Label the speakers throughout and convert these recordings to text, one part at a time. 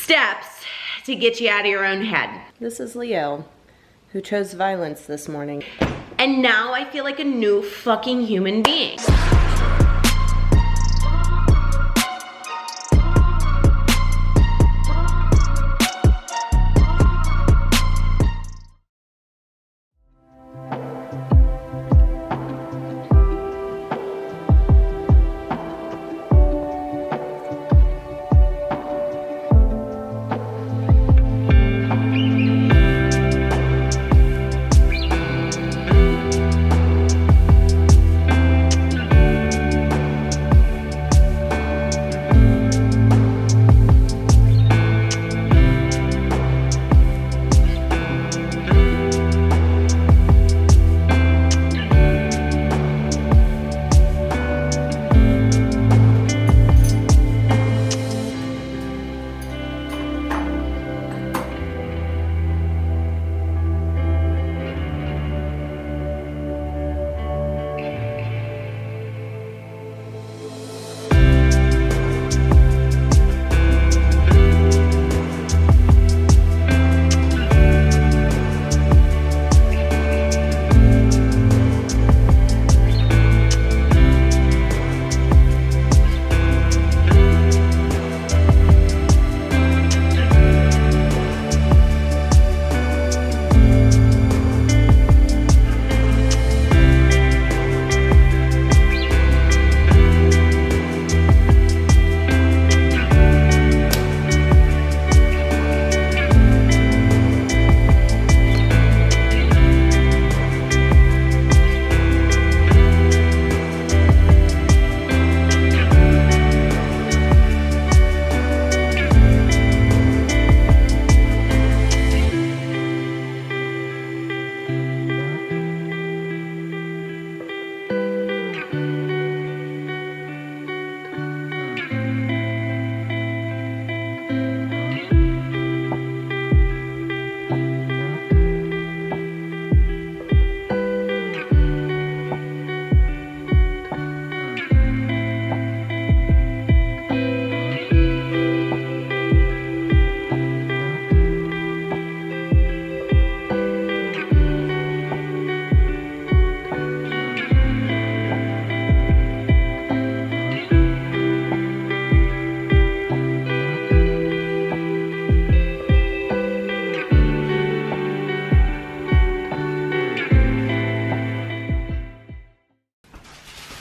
Speaker 1: steps to get you out of your own head. This is Leo, who chose violence this morning. And now I feel like a new fucking human being.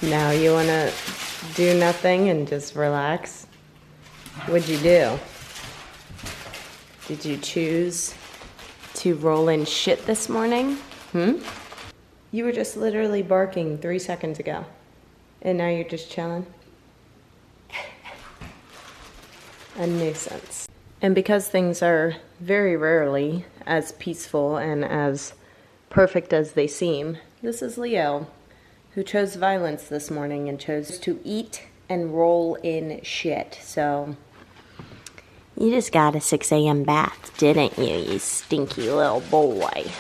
Speaker 1: Now you want to do nothing and just relax? What'd you do? Did you choose to roll in shit this morning? You were just literally barking 3 seconds ago. And now you're just chilling? A nuisance. And because things are very rarely as peaceful and as perfect as they seem, this is Leo, who chose violence this morning and chose to eat and roll in shit. So, you just got a 6 a.m. bath, didn't you, you stinky little boy?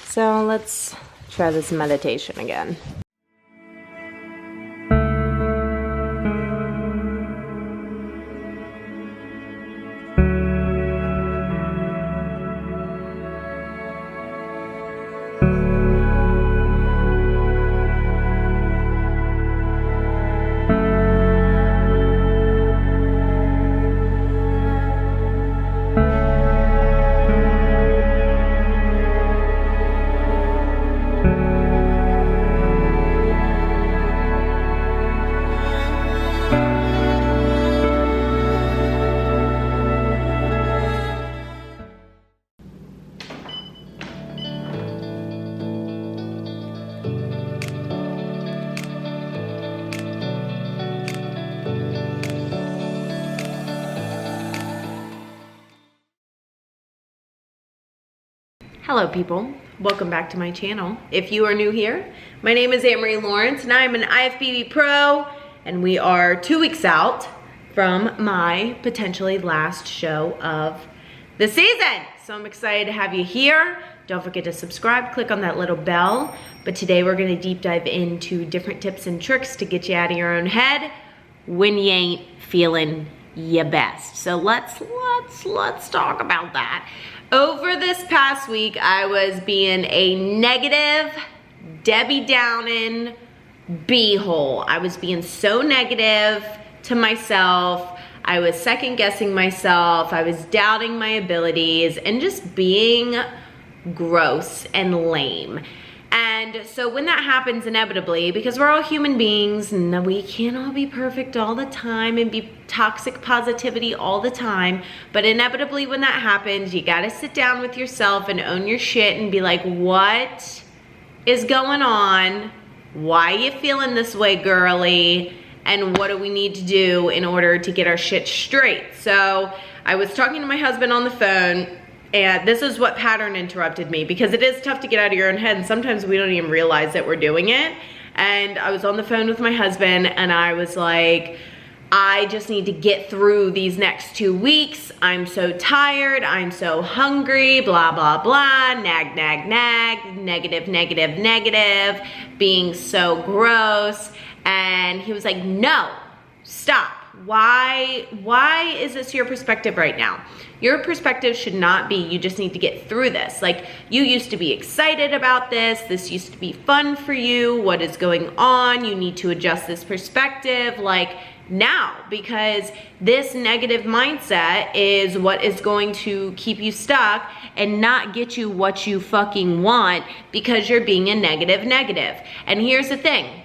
Speaker 1: So, let's try this meditation again. Hello people, welcome back to my channel. If you are new here, my name is AnnMarie Lawrence and I'm an IFBB pro and we are 2 weeks out from my potentially last show of the season. So I'm excited to have you here. Don't forget to subscribe, click on that little bell. But today we're gonna deep dive into different tips and tricks to get you out of your own head when you ain't feeling your best. So let's talk about that. Over this past week, I was being a negative, Debbie Downing b-hole. I was being so negative to myself. I was second guessing myself. I was doubting my abilities and just being gross and lame. And so when that happens inevitably, because we're all human beings and we can't all be perfect all the time and be toxic positivity all the time, but inevitably when that happens, you gotta sit down with yourself and own your shit and be like, what is going on? Why you feeling this way, girly? And what do we need to do in order to get our shit straight? So I was talking to my husband on the phone, and this is what pattern interrupted me, because it is tough to get out of your own head and sometimes we don't even realize that we're doing it. And I was on the phone with my husband and I was like, I just need to get through these next 2 weeks. I'm so tired, I'm so hungry, blah, blah, blah, nag, nag, nag, negative, negative, negative, being so gross. And he was like, no, stop. Why is this your perspective right now? Your perspective should not be, you just need to get through this. Like, you used to be excited about this. This used to be fun for you. What is going on? You need to adjust this perspective, like, now, because this negative mindset is what is going to keep you stuck and not get you what you fucking want, because you're being a negative. And here's the thing.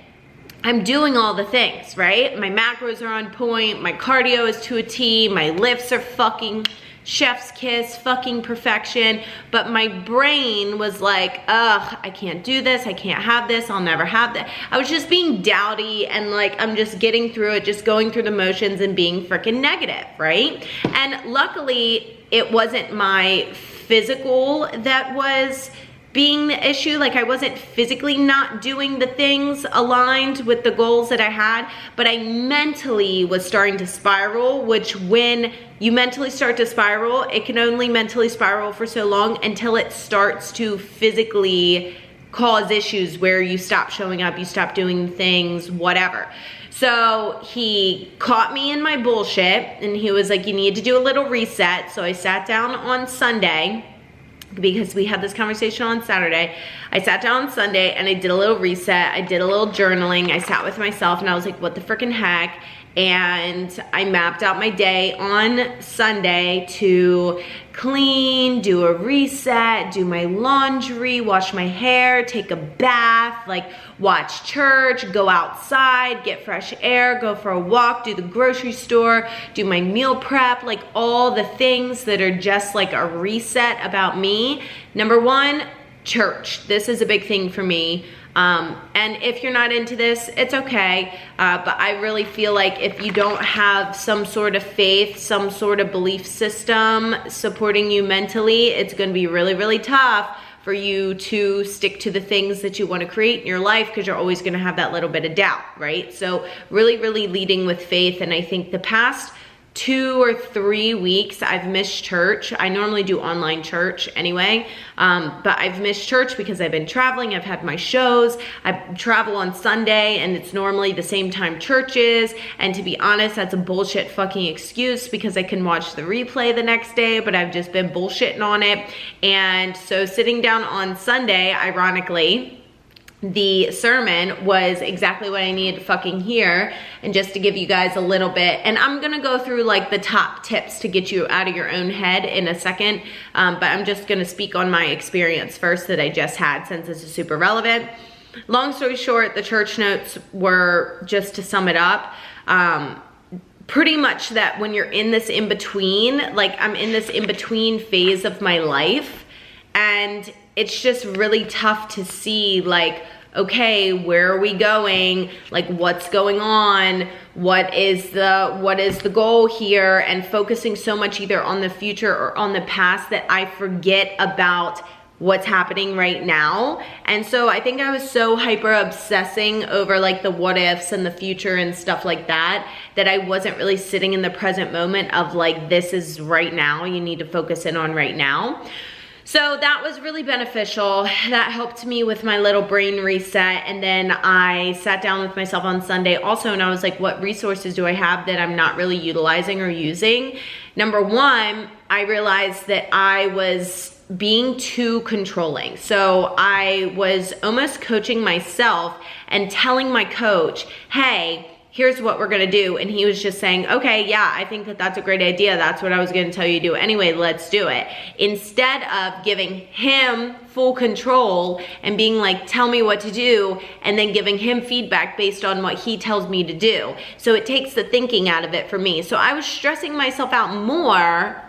Speaker 1: I'm doing all the things, right? My macros are on point. My cardio is to a T. My lifts are fucking chef's kiss, fucking perfection. But my brain was like, ugh, I can't do this. I can't have this. I'll never have that. I was just being dowdy and like, I'm just getting through it, just going through the motions and being freaking negative, right? And luckily, it wasn't my physical that was being the issue. Like, I wasn't physically not doing the things aligned with the goals that I had, but I mentally was starting to spiral, which when you mentally start to spiral, it can only mentally spiral for so long until it starts to physically cause issues where you stop showing up, you stop doing things, whatever. So he caught me in my bullshit and he was like, you need to do a little reset. So I sat down on Sunday, because we had this conversation on Saturday. I sat down on Sunday and I did a little reset. I did a little journaling. I sat with myself and I was like, what the freaking heck? And I mapped out my day on Sunday to clean, do a reset, do my laundry, wash my hair, take a bath, like watch church, go outside, get fresh air, go for a walk, do the grocery store, do my meal prep, like all the things that are just like a reset about me. Number one, church. This is a big thing for me. And if you're not into this, it's okay. But I really feel like if you don't have some sort of faith, some sort of belief system supporting you mentally, it's going to be really, really tough for you to stick to the things that you want to create in your life, because you're always going to have that little bit of doubt, right? So really, really leading with faith. And I think the past 2 or 3 weeks I've missed church. I normally do online church anyway, but I've missed church because I've been traveling. I've had my shows. I travel on Sunday and it's normally the same time church is, and to be honest, that's a bullshit fucking excuse because I can watch the replay the next day, but I've just been bullshitting on it. And so sitting down on Sunday, ironically, the sermon was exactly what I needed to fucking hear. And just to give you guys a little bit, and I'm gonna go through like the top tips to get you out of your own head in a second, but I'm just gonna speak on my experience first that I just had, since this is super relevant. Long story short, the church notes were, just to sum it up, pretty much that when you're in this in-between, like I'm in this in-between phase of my life, and it's just really tough to see, like, okay, where are we going? Like, what's going on? What is the goal here? And focusing so much either on the future or on the past that I forget about what's happening right now. And so I think I was so hyper obsessing over like the what ifs and the future and stuff like that, that I wasn't really sitting in the present moment of like, this is right now, you need to focus in on right now. So that was really beneficial. That helped me with my little brain reset. And then I sat down with myself on Sunday also, and I was like, what resources do I have that I'm not really utilizing or using? Number one, I realized that I was being too controlling. So I was almost coaching myself and telling my coach, hey, here's what we're gonna do. And he was just saying, okay, yeah, I think that that's a great idea. That's what I was gonna tell you to do anyway, let's do it. Instead of giving him full control and being like, tell me what to do, and then giving him feedback based on what he tells me to do. So it takes the thinking out of it for me. So I was stressing myself out more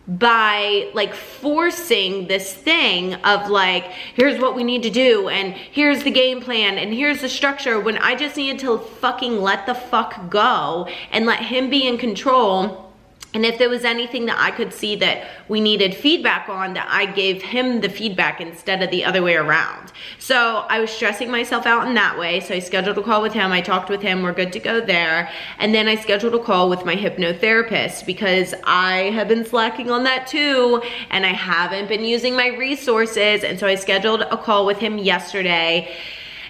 Speaker 1: by like forcing this thing of like, here's what we need to do, and here's the game plan, and here's the structure, when I just needed to fucking let the fuck go and let him be in control. And if there was anything that I could see that we needed feedback on, that I gave him the feedback instead of the other way around. So I was stressing myself out in that way. So I scheduled a call with him. I talked with him. We're good to go there. And then I scheduled a call with my hypnotherapist because I have been slacking on that too. And I haven't been using my resources. And so I scheduled a call with him yesterday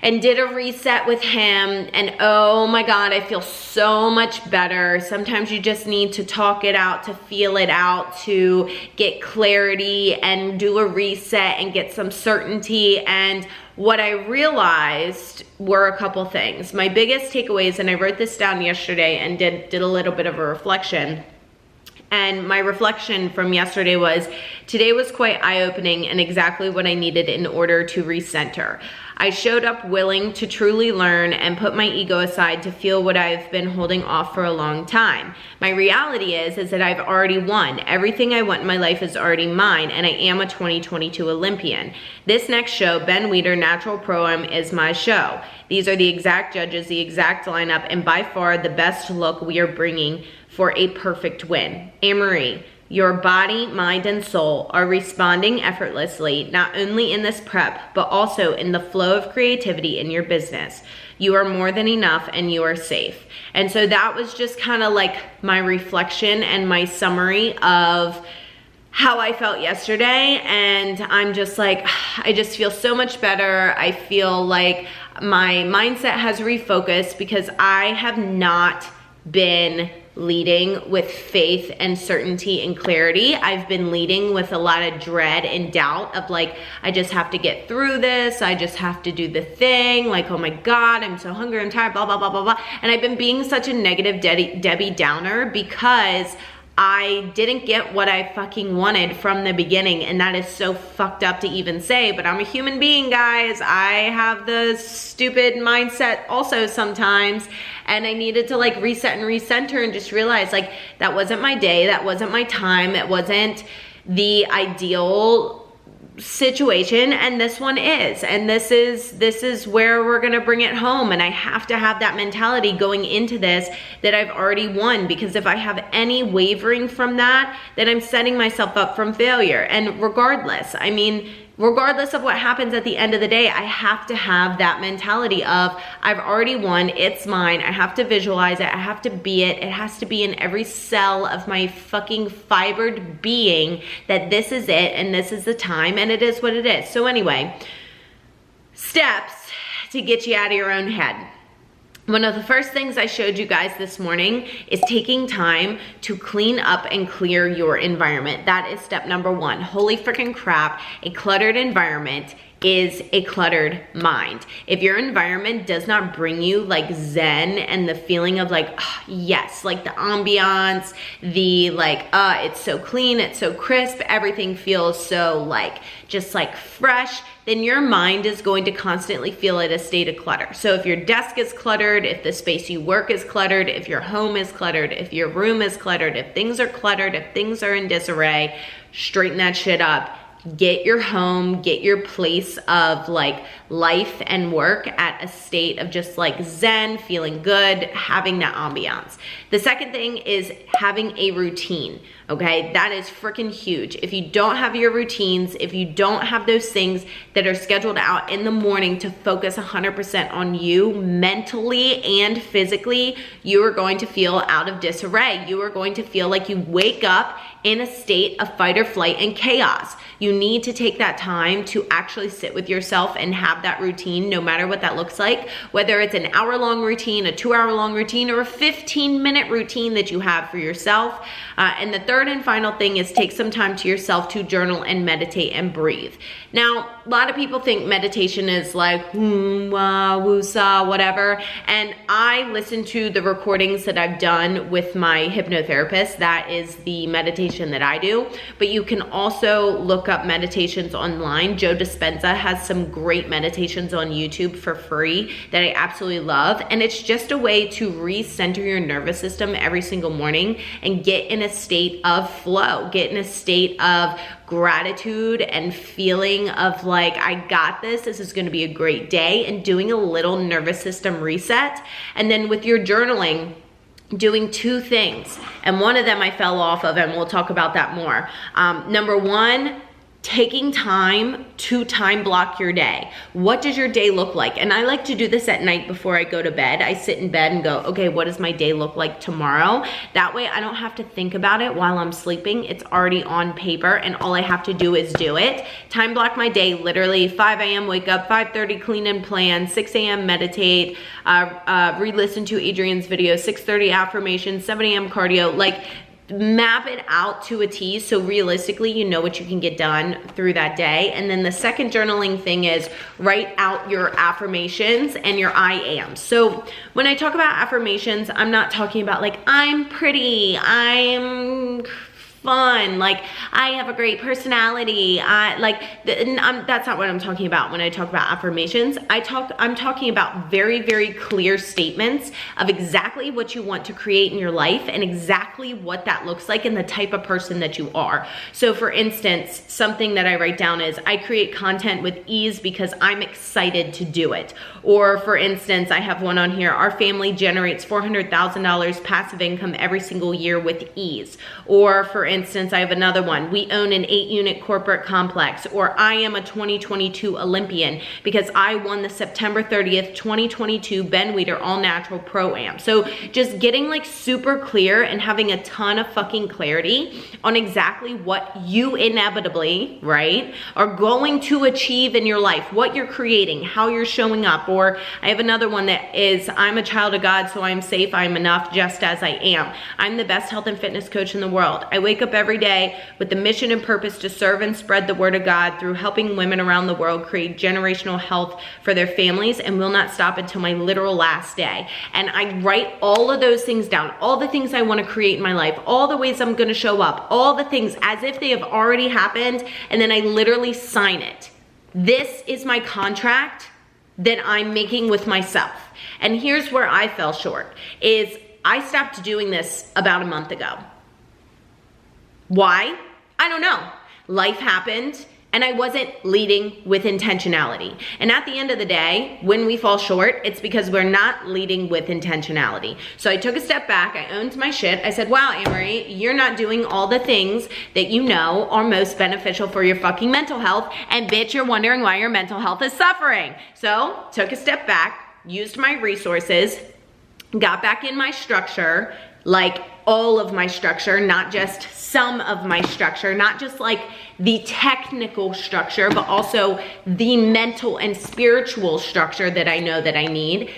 Speaker 1: and did a reset with him, and oh my God, I feel so much better. Sometimes you just need to talk it out, to feel it out, to get clarity and do a reset and get some certainty. And what I realized were a couple things. My biggest takeaways, and I wrote this down yesterday and did a little bit of a reflection. And my reflection from yesterday was, today was quite eye-opening and exactly what I needed in order to recenter. I showed up willing to truly learn and put my ego aside to feel what I've been holding off for a long time. My reality is that I've already won. Everything I want in my life is already mine, and I am a 2022 Olympian. This next show, Ben Weider Natural Pro-Am, is my show. These are the exact judges, the exact lineup, and by far the best look we are bringing for a perfect win. AnnMarie, your body, mind, and soul are responding effortlessly, not only in this prep, but also in the flow of creativity in your business. You are more than enough and you are safe. And so that was just kind of like my reflection and my summary of how I felt yesterday. And I'm just like, I just feel so much better. I feel like my mindset has refocused because I have not been leading with faith and certainty and clarity. I've been leading with a lot of dread and doubt of like, I just have to get through this. I just have to do the thing. Like, oh my God, I'm so hungry, I'm tired, blah, blah, blah, blah, blah. And I've been being such a negative Debbie Downer because I didn't get what I fucking wanted from the beginning, and that is so fucked up to even say, but I'm a human being, guys. I have the stupid mindset also sometimes, and I needed to like reset and recenter and just realize like that wasn't my day, that wasn't my time, it wasn't the ideal situation, and this one is, and this is where we're gonna bring it home. And I have to have that mentality going into this, that I've already won, because if I have any wavering from that, then I'm setting myself up from failure. And regardless, I mean, regardless of what happens at the end of the day, I have to have that mentality of I've already won, it's mine. I have to visualize it, I have to be it. It has to be in every cell of my fucking fibered being that this is it and this is the time and it is what it is. So anyway, steps to get you out of your own head. One of the first things I showed you guys this morning is taking time to clean up and clear your environment. That is step number one. Holy freaking crap, a cluttered environment is a cluttered mind. If your environment does not bring you like zen and the feeling of like, oh, yes, like the ambiance, the like, it's so clean, it's so crisp, everything feels so like, just like fresh, then your mind is going to constantly feel at a state of clutter. So if your desk is cluttered, if the space you work is cluttered, if your home is cluttered, if your room is cluttered, if things are cluttered, if things are in disarray, straighten that shit up. Get your home, get your place of like life and work at a state of just like zen, feeling good, having that ambiance. The second thing is having a routine. Okay, that is freaking huge. If you don't have your routines, if you don't have those things that are scheduled out in the morning to focus 100% on you mentally and physically, you are going to feel out of disarray. You are going to feel like you wake up in a state of fight or flight and chaos. You need to take that time to actually sit with yourself and have that routine, no matter what that looks like, whether it's an hour-long routine, a 2-hour-long routine, or a 15-minute routine that you have for yourself. And the third and final thing is take some time to yourself to journal and meditate and breathe. Now, a lot of people think meditation is like, woo-sa, whatever. And I listen to the recordings that I've done with my hypnotherapist. That is the meditation that I do. But you can also look up meditations online. Joe Dispenza has some great meditations on YouTube for free that I absolutely love. And it's just a way to recenter your nervous system every single morning and get in a state of flow, get in a state of gratitude and feeling of like, I got this, this is gonna be a great day, and doing a little nervous system reset. And then with your journaling, doing 2 things, and one of them I fell off of, and we'll talk about that more. Number 1, taking time to time block your day. What does your day look like? And I like to do this at night before I go to bed. I sit in bed and go, okay, what does my day look like tomorrow? That way I don't have to think about it while I'm sleeping. It's already on paper and all I have to do is do it. Time block my day, literally 5 a.m. wake up, 5:30 clean and plan, 6 a.m. meditate, re-listen to Adrian's video, 6:30 affirmations, 7 a.m. cardio, like map it out to a T so realistically you know what you can get done through that day. And then the second journaling thing is write out your affirmations and your I am. So when I talk about affirmations, I'm not talking about like I'm pretty, I'm fun, like I have a great personality, that's not what I'm talking about when I talk about affirmations. I'm talking about very, very clear statements of exactly what you want to create in your life and exactly what that looks like and the type of person that you are. So for instance, something that I write down is I create content with ease because I'm excited to do it. Or for instance, I have one on here, our family generates $400,000 passive income every single year with ease. Or for instance, I have another one, we own an 8-unit corporate complex. Or I am a 2022 Olympian because I won the September 30th, 2022 Ben Weider All Natural Pro-Am. So just getting like super clear and having a ton of fucking clarity on exactly what you inevitably, right, are going to achieve in your life, what you're creating, how you're showing up. Or I have another one that is, I'm a child of God, so I'm safe, I'm enough just as I am. I'm the best health and fitness coach in the world. I wake up every day with the mission and purpose to serve and spread the word of God through helping women around the world create generational health for their families and will not stop until my literal last day. And I write all of those things down, all the things I want to create in my life, all the ways I'm going to show up, all the things as if they have already happened, and then I literally sign it. This is my contract that I'm making with myself. And here's where I fell short, is I stopped doing this about a month ago. Why? I don't know. Life happened and I wasn't leading with intentionality. And at the end of the day, when we fall short, it's because we're not leading with intentionality. So I took a step back, I owned my shit. I said, wow, AnnMarie, you're not doing all the things that you know are most beneficial for your fucking mental health. And bitch, you're wondering why your mental health is suffering. So took a step back, used my resources, got back in my structure, like all of my structure, not just some of my structure, not just like the technical structure, but also the mental and spiritual structure that I know that I need.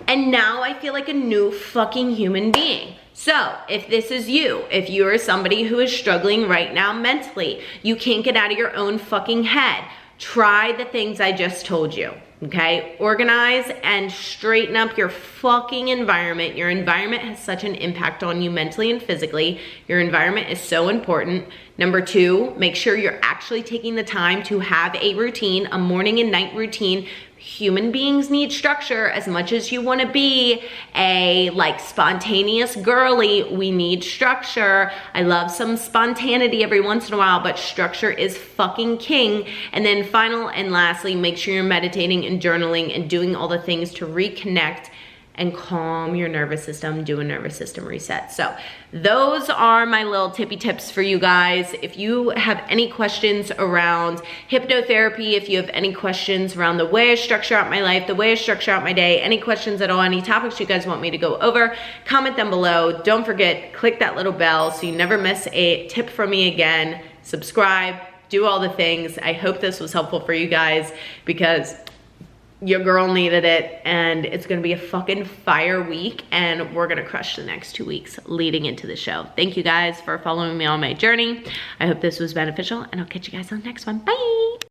Speaker 1: And now I feel like a new fucking human being. So if this is you, if you are somebody who is struggling right now mentally, you can't get out of your own fucking head, try the things I just told you. Okay, organize and straighten up your fucking environment. Your environment has such an impact on you mentally and physically. Your environment is so important. Number 2, make sure you're actually taking the time to have a routine, a morning and night routine. Human beings need structure as much as you want to be a like spontaneous girly. We need structure. I love some spontaneity every once in a while, but structure is fucking king. And then final and lastly, make sure you're meditating and journaling and doing all the things to reconnect and calm your nervous system, do a nervous system reset. So those are my little tippy tips for you guys. If you have any questions around hypnotherapy, if you have any questions around the way I structure out my life, the way I structure out my day, any questions at all, any topics you guys want me to go over, comment them below. Don't forget, click that little bell so you never miss a tip from me again. Subscribe, do all the things. I hope this was helpful for you guys because your girl needed it, and it's gonna be a fucking fire week, and we're gonna crush the next 2 weeks leading into the show. Thank you guys for following me on my journey. I hope this was beneficial, and I'll catch you guys on the next one. Bye.